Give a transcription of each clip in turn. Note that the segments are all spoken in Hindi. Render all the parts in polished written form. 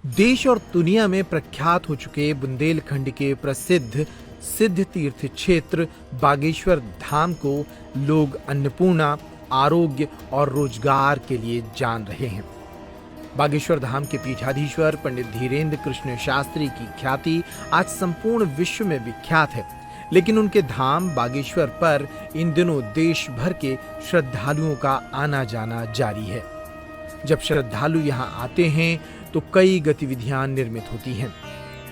देश और दुनिया में प्रख्यात हो चुके बुंदेलखंड के प्रसिद्ध सिद्ध तीर्थ क्षेत्र बागेश्वर धाम को लोग अन्नपूर्णा, आरोग्य और रोजगार के लिए जान रहे हैं। बागेश्वर धाम के पीठाधीश्वर पंडित धीरेन्द्र कृष्ण शास्त्री की ख्याति आज संपूर्ण विश्व में विख्यात है, लेकिन उनके धाम बागेश्वर पर इन दिनों देश भर के श्रद्धालुओं का आना जाना जारी है। जब श्रद्धालु यहाँ आते हैं तो कई गतिविधियां निर्मित होती हैं।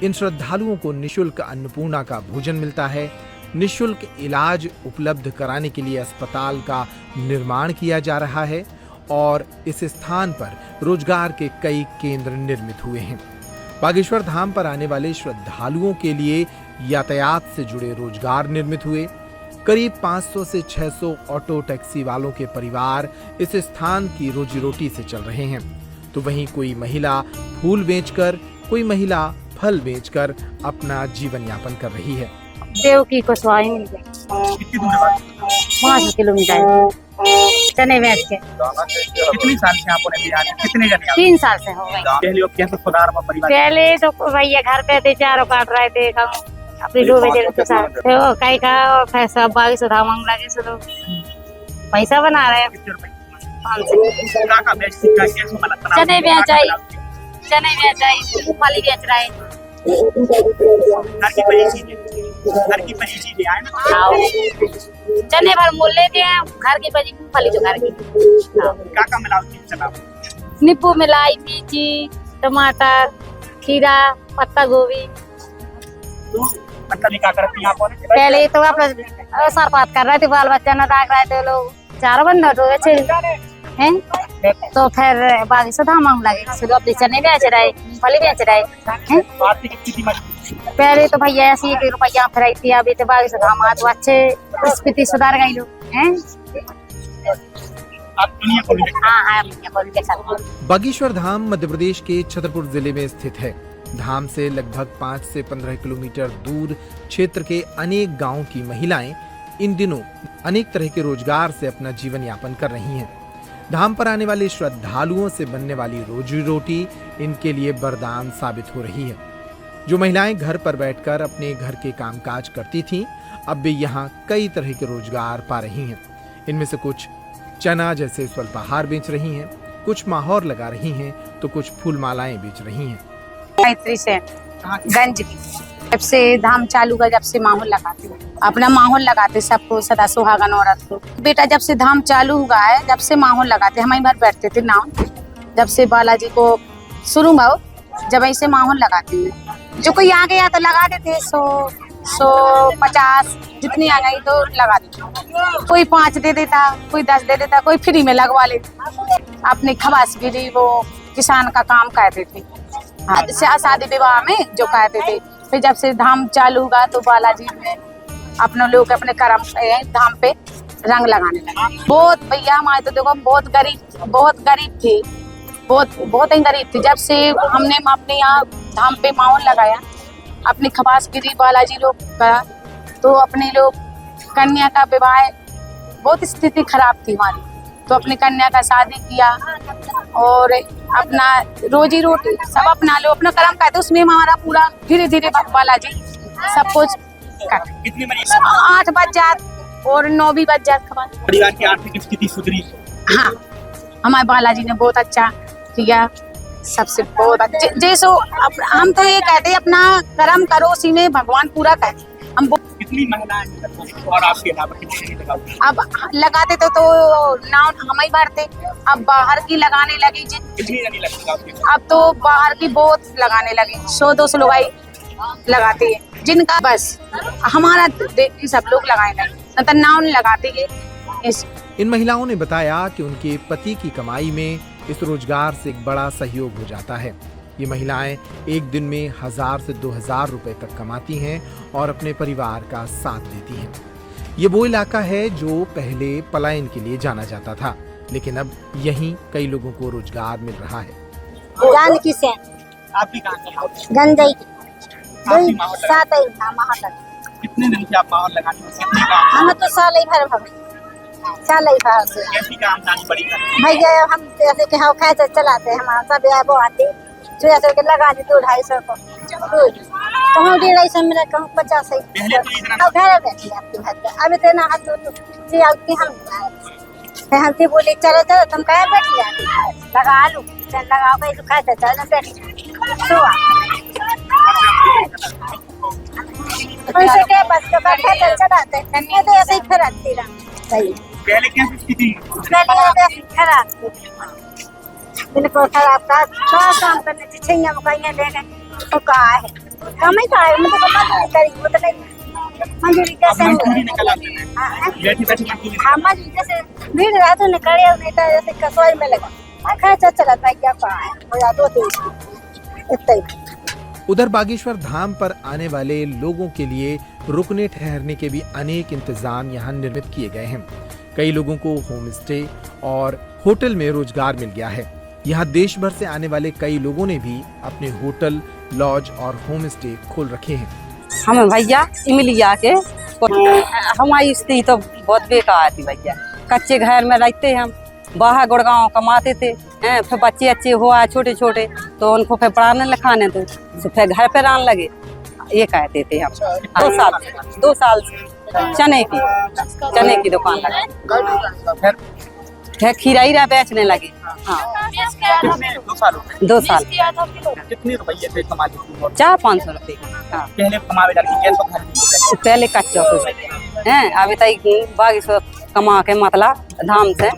इन श्रद्धालुओं को निशुल्क अन्नपूर्णा का भोजन मिलता है। निशुल्क इलाज उपलब्ध कराने के लिए अस्पताल का निर्माण किया जा रहा है और इस स्थान पर रोजगार के कई केंद्र निर्मित हुए हैं। बागेश्वर धाम पर आने वाले श्रद्धालुओं के लिए यातायात से जुड़े रोजगार निर्मित हुए। करीब 500 से 600 ऑटो टैक्सी वालों के परिवार इस स्थान की रोजी रोटी से चल रहे हैं, तो वहीं कोई महिला फूल बेचकर, कोई महिला फल बेचकर अपना जीवन यापन कर रही है। देव की कुशवाही मिल गई। कितनी दूर है? 5 किलोमीटर चने बेच के। कितनी साल से आपने दिया? कितने जने? 3 साल से हो गई। पहले लोग कैसे सुधार में परिवार? पहले तो भैया घर पे थे, चारों काट रहे थे, अपनी 2 बजे के साथ कई का और पैसा 22 सुधा मांग लगे, सुनो पैसा बना रहे हैं। चने बेच आई, चने बेच आई, मूंगफली बेच रहे हैं। घर की बनी चीजें आए ना, चने भर मूल लेते हैं, घर की बनी मूंगफली जो घर की। क्या मिलावटी चला? नींबू मिलाई, मिर्ची, टमाटर, खीरा, पत्ता गोभी। मतलब क्या करती हैं आप? पहले तो अपना सरपात कर रहे थे, बाल बच्चा न दाग रहे थे, लोग 4 बंद हैं। तो फिर बागेश्वर धाम मांग लगे, सुबह अपने चने बेच रहे, मूंगफली बेच रहे हैं। पहले तो भैया ऐसी 1 रुपया फिर थी, अभी तो बागेश्वर धाम आ तो अच्छे स्थिति सुधार गई लोग हैं। बागेश्वर धाम मध्य प्रदेश के छतरपुर जिले में स्थित है। धाम से लगभग 5 से 15 किलोमीटर दूर क्षेत्र के अनेक गांवों की महिलाएं इन दिनों अनेक तरह के रोजगार से अपना जीवन यापन कर रही हैं। धाम पर आने वाले श्रद्धालुओं से बनने वाली रोजी रोटी इनके लिए वरदान साबित हो रही है। जो महिलाएं घर पर बैठकर अपने घर के कामकाज करती थीं, अब वे यहाँ कई तरह के रोजगार पा रही हैं। इनमें से कुछ चना जैसे स्वल्पाहार बेच रही हैं, कुछ माहौर लगा रही हैं, तो कुछ फूल मालाएं बेच रही हैं। गायत्री से गंज की जब से धाम चालू का, जब से माहौल लगाते अपना माहौल लगाते सबको, सदा सुहागन औरत को। बेटा जब से धाम चालू हुआ है, जब से माहौल लगाते, हम घर बैठते थे नाव, जब से बालाजी को शुरू भाव, जब ऐसे माहौल लगाते हैं, जो कोई आ गया तो लगा देते 100-150 जितनी आ गई तो लगा देते। कोई 5 दे देता, कोई 10 दे देता, कोई फ्री में लगवा लेता। अपने खवासगिरी वो किसान का काम करते थे, शादी विवाह में जो कहते थे। फिर जब से धाम चालू हुआ तो बालाजी में अपने लोग अपने कर्म धाम पे रंग लगाने लगे। बहुत भैया हमारे तो देखो बहुत गरीब थे, बहुत ही गरीब थे। जब से हमने अपने यहाँ धाम पे माहौल लगाया, अपनी खवासगिरी बालाजी लोग करा, तो अपने लोग कन्या का विवाह, बहुत स्थिति खराब थी हमारी, तो अपनी कन्या का शादी किया और अपना रोजी रोटी सब अपना लो, अपना कर्म करते। उसमें हमारा पूरा धीरे धीरे बालाजी सब कुछ कितनी 8 बज जात और 9 भी बज जात। परिवार की आर्थिक स्थिति सुधरी? हाँ, हमारे बालाजी ने बहुत अच्छा किया, सबसे बहुत अच्छा। जैसो हम तो ये कहते हैं अपना कर्म करो, उसी में भगवान पूरा करे। हम कितनी महिलाएं और आपके अलावा कितनी लगाते? अब लगाते तो नाव हम ही भरते, अब बाहर की लगाने लगी। कितनी जनी लगती? अब तो बाहर की बहुत लगाने लगे, 100-200 लोग लगाते हैं, जिनका बस हमारा सब लोग लगाने लगे, तो नाव लगाते हैं। इन महिलाओं ने बताया कि उनके पति की कमाई में इस रोजगार से एक बड़ा सहयोग हो जाता है। ये महिलाएं एक दिन में 1000 से 2000 रुपए तक कमाती हैं और अपने परिवार का साथ देती हैं। ये वो इलाका है जो पहले पलायन के लिए जाना जाता था, लेकिन अब यहीं कई लोगों को रोजगार मिल रहा है। जानकी से आप भी कहाँ के? गंजई की काफी माहौल लगा। 7 कितने दिन से आप माहौल लगाने में? कितने काम? हम तो साल ही भर चल ही भर से कैसी काम आमदनी बड़ी? भैया हम ऐसे के हाउ खाए चलाते हैं, हमारा सब वो आते सुइया से लगा दी 200-250 को कहूँ 150 मिला कहूँ 50 पहले तो इतना अब घर बैठी आपकी भाई अब इतना हाथ जी आपकी हम थी बोली चलो चलो तुम कहाँ बैठ जाती लगा लूँ लगाओ भाई तो खाते चलो बैठ तो उनसे क्या बस के बैठे तो चलाते ये तो ऐसे ही खराबती रहा सही पहले कैसी स्थिति पहले ऐसे खराब बिल्कुल खराब था थोड़ा काम करने से छैया मुकाइयाँ ले गए तो कहा है कम ही था मतलब कमा करी वो तो नहीं मंजूरी कैसे मजदूरी निकल आते हैं बैठी बैठी मजदूरी हाँ मजदूरी जैसे भीड़ रहा तो निकले नहीं था जैसे कसौई में लगा मैं खर्चा चला था क्या कहा है हो जा 2-3 इतना ही उधर बागेश्वर धाम पर आने वाले लोगों के लिए रुकने ठहरने के भी अनेक इंतजाम यहाँ निर्मित किए गए हैं। कई लोगों को होम स्टे और होटल में रोजगार मिल गया है। यहाँ देश भर से आने वाले कई लोगों ने भी अपने होटल, लॉज और होम स्टे खोल रखे हैं। हमें भैया इमलिया के हमारी स्थिति तो बहुत बेकार थी भैया। कच्चे घर में रहते हम, बाहर गुड़गांव कमाते थे हैं, फिर बच्चे अच्छे हुआ छोटे छोटे तो उनको फिर पढ़ाने लिखाने थे तो फिर घर पे आने लगे। ये कहते थे हम 2 साल से चने की दुकान लगा फिर खीरा हीरा बेचने लगे। हाँ 2 साल हो गए 2 साल कितने रुपये थे कमा लेते 400-500 रुपये। हाँ पहले कमावे जाती कैसे घर पहले कच्चा हैं अभी तक बागेश्वर कमा के मतलब धाम से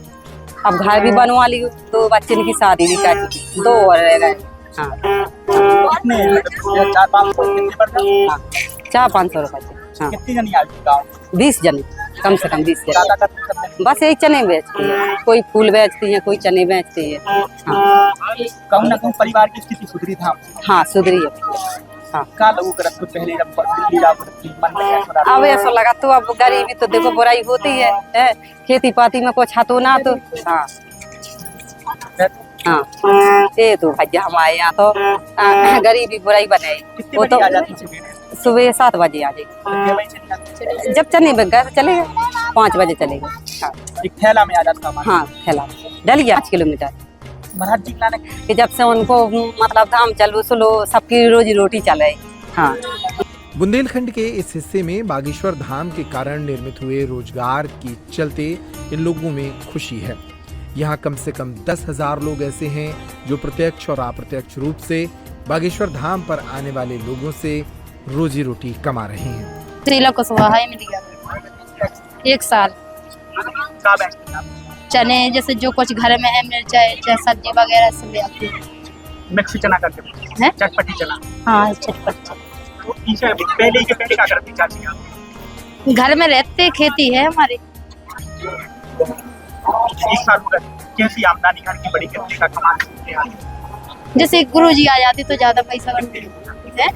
अब घर भी बनवा ली तो बच्चे की शादी भी कर चुकी 2 और रह गए। हाँ कितने 400-500 कितने पर हाँ 400-500 रुपये। हाँ कितनी जनी आ गई गाँव 20 जने कम से कम 20 ज्यादा जने करते बस यही चने बेचती है, कोई फूल बेचती है कोई चने बेचती है। हाँ कहूँ ना कहूँ परिवार की स्थिति सुधरी था हाँ सुधरी है। हाँ का लोगों करत तो पहले जब दिल्ली जाओ तो मन में कैसा रहा अब ऐसा लगा तो अब गरीबी तो देखो बुराई होती है खेती पाती में कुछ हाथों ना तो। हाँ हाँ ये तो भैया हमारे यहाँ तो गरीबी बुराई बने कितने वो बजे तो आ जाती सुबह सुबह 7 बजे आ जाएगी। कितने बजे चली जाती जब चने बिक गए तो चले गए 5 बजे चले गए। हाँ एक थैला में आ जाता हमारा हाँ फैला डलिया 5 किलोमीटर महाराज जी लाने कि जब से उनको मतलब धाम चलो सुलो सबकी रोजी रोटी चले। हाँ बुंदेलखंड के इस हिस्से में बागेश्वर धाम के कारण निर्मित हुए रोजगार की चलते इन लोगों में खुशी है। यहाँ कम से कम 10,000 लोग ऐसे हैं जो प्रत्यक्ष और अप्रत्यक्ष रूप से बागेश्वर धाम पर आने वाले लोगों से रोजी रोटी कमा रहे हैं। श्रीला कुशवाहा है मिलिया 1 साल का बैंक में चने जैसे जो कुछ घर में है मिर्चाई चाहे सब्जी वगैरह सब ले आती हूँ। मिक्सी चना करके हैं? चटपटी चना हाँ चटपट तो इसे पहले के पहले क्या करती चाची आप घर में रहते खेती है हमारी। 1 साल हो गए कैसी आमदनी घर की बड़ी कितने का कमान सकते हैं जैसे गुरुजी आ जाते तो ज्यादा पैसा बनते हैं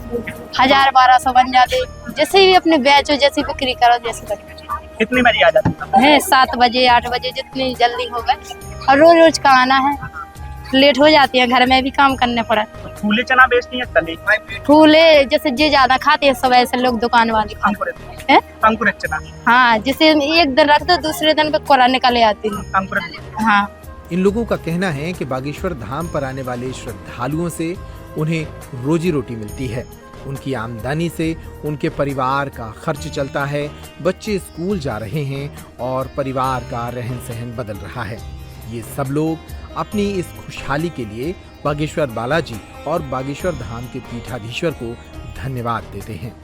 1000-1200 बन जाते जैसे भी अपने बेचो जैसे बिक्री करो जैसे करो। कितनी बजे आ जाती है 7 बजे 8 बजे जितनी जल्दी हो गए और रोज रोज का आना है लेट हो जाती है घर में भी काम करने पड़ा। फूले चना बेचती है तले फूले जैसे जे ज्यादा खाते हैं सब ऐसे लोग दुकान वाले हैं। अंकुरित चना हाँ जैसे एक दिन रख दो दूसरे दिन पे कोरा निकले आती है। अंकुरित हाँ इन लोगों का कहना है कि बागेश्वर धाम पर आने वाले श्रद्धालुओं से उन्हें रोजी रोटी मिलती है। उनकी आमदनी से उनके परिवार का खर्च चलता है, बच्चे स्कूल जा रहे हैं और परिवार का रहन सहन बदल रहा है। ये सब लोग अपनी इस खुशहाली के लिए बागेश्वर बालाजी और बागेश्वर धाम के पीठाधीश्वर को धन्यवाद देते हैं।